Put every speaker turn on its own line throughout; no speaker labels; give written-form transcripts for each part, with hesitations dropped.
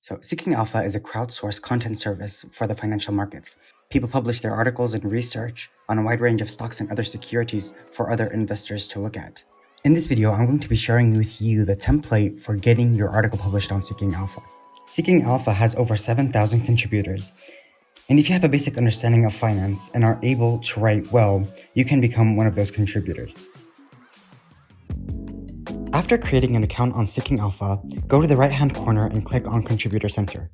So Seeking Alpha is a crowdsourced content service for the financial markets. People publish their articles and research on a wide range of stocks and other securities for other investors to look at. In this video, I'm going to be sharing with you the template for getting your article published on Seeking Alpha. Seeking Alpha has over 7,000 contributors. And if you have a basic understanding of finance and are able to write well, you can become one of those contributors. After creating an account on Seeking Alpha, go to the right-hand corner and click on Contributor Center.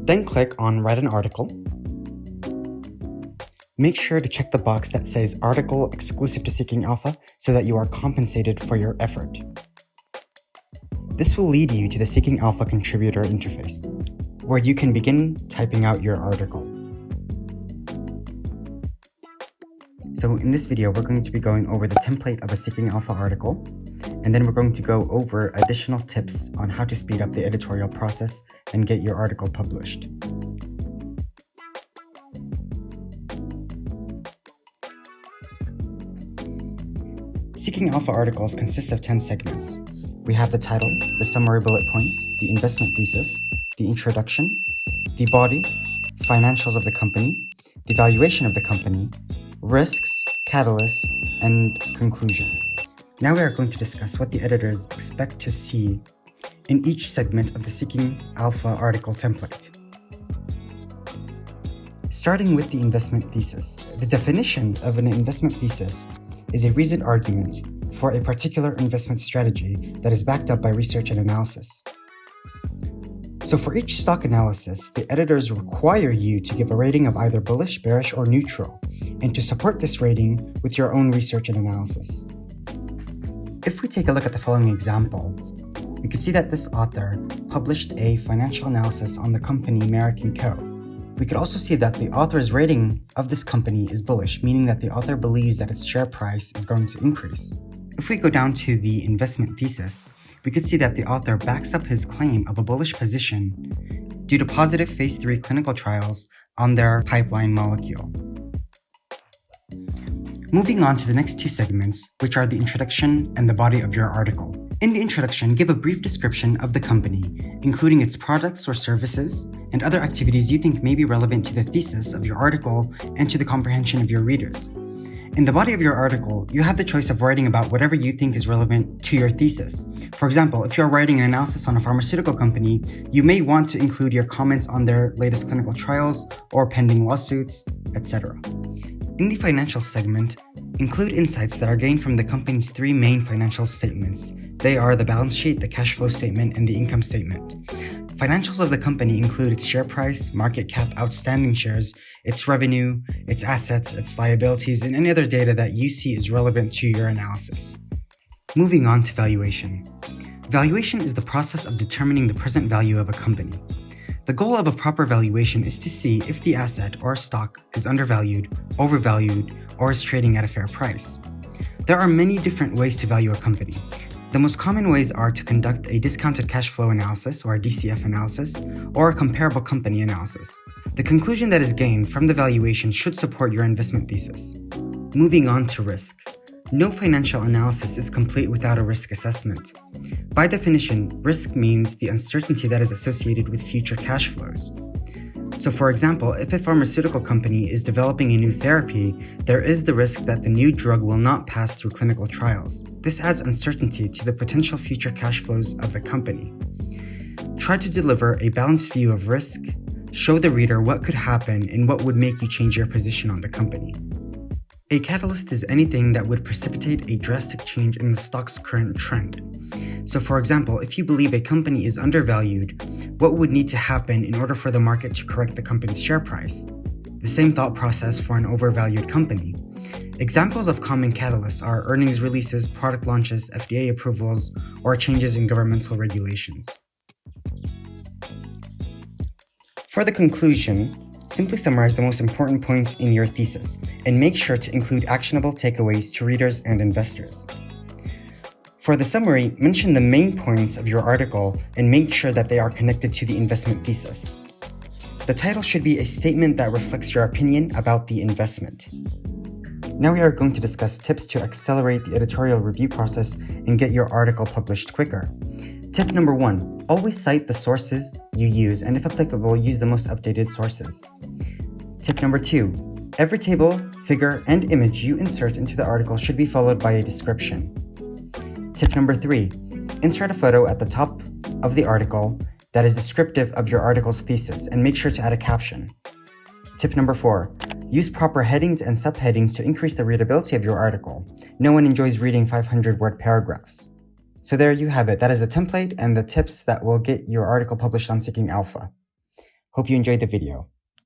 Then click on Write an Article. Make sure to check the box that says Article Exclusive to Seeking Alpha so that you are compensated for your effort. This will lead you to the Seeking Alpha contributor interface, where you can begin typing out your article. So in this video, we're going to be going over the template of a Seeking Alpha article, and then we're going to go over additional tips on how to speed up the editorial process and get your article published. Seeking Alpha articles consist of 10 segments. We have the title, the summary bullet points, the investment thesis, the introduction, the body, financials of the company, the valuation of the company, risks, catalysts, and conclusion. Now we are going to discuss what the editors expect to see in each segment of the Seeking Alpha article template. Starting with the investment thesis. The definition of an investment thesis is a reasoned argument for a particular investment strategy that is backed up by research and analysis. So for each stock analysis, the editors require you to give a rating of either bullish, bearish, or neutral, and to support this rating with your own research and analysis. If we take a look at the following example, we could see that this author published a financial analysis on the company Merrick & Co. We could also see that the author's rating of this company is bullish, meaning that the author believes that its share price is going to increase. If we go down to the investment thesis, we could see that the author backs up his claim of a bullish position due to positive phase 3 clinical trials on their pipeline molecule. Moving on to the next two segments, which are the introduction and the body of your article. In the introduction, give a brief description of the company, including its products or services, and other activities you think may be relevant to the thesis of your article and to the comprehension of your readers. In the body of your article, you have the choice of writing about whatever you think is relevant to your thesis. For example, if you're writing an analysis on a pharmaceutical company, you may want to include your comments on their latest clinical trials or pending lawsuits, etc. In the financial segment, include insights that are gained from the company's three main financial statements. They are the balance sheet, the cash flow statement, and the income statement. Financials of the company include its share price, market cap, outstanding shares, its revenue, its assets, its liabilities, and any other data that you see is relevant to your analysis. Moving on to valuation. Valuation is the process of determining the present value of a company. The goal of a proper valuation is to see if the asset or stock is undervalued, overvalued, or is trading at a fair price. There are many different ways to value a company. The most common ways are to conduct a discounted cash flow analysis or a DCF analysis, or a comparable company analysis. The conclusion that is gained from the valuation should support your investment thesis. Moving on to risk. No financial analysis is complete without a risk assessment. By definition, risk means the uncertainty that is associated with future cash flows. So for example, if a pharmaceutical company is developing a new therapy, there is the risk that the new drug will not pass through clinical trials. This adds uncertainty to the potential future cash flows of the company. Try to deliver a balanced view of risk, show the reader what could happen and what would make you change your position on the company. A catalyst is anything that would precipitate a drastic change in the stock's current trend. So for example, if you believe a company is undervalued, what would need to happen in order for the market to correct the company's share price? The same thought process for an overvalued company. Examples of common catalysts are earnings releases, product launches, FDA approvals, or changes in governmental regulations. For the conclusion, simply summarize the most important points in your thesis and make sure to include actionable takeaways to readers and investors. For the summary, mention the main points of your article and make sure that they are connected to the investment thesis. The title should be a statement that reflects your opinion about the investment. Now we are going to discuss tips to accelerate the editorial review process and get your article published quicker. Tip number 1, always cite the sources you use, and if applicable, use the most updated sources. Tip number 2, every table, figure, and image you insert into the article should be followed by a description. Tip number 3, insert a photo at the top of the article that is descriptive of your article's thesis, and make sure to add a caption. Tip number 4, use proper headings and subheadings to increase the readability of your article. No one enjoys reading 500-word paragraphs. So there you have it. That is the template and the tips that will get your article published on Seeking Alpha. Hope you enjoyed the video.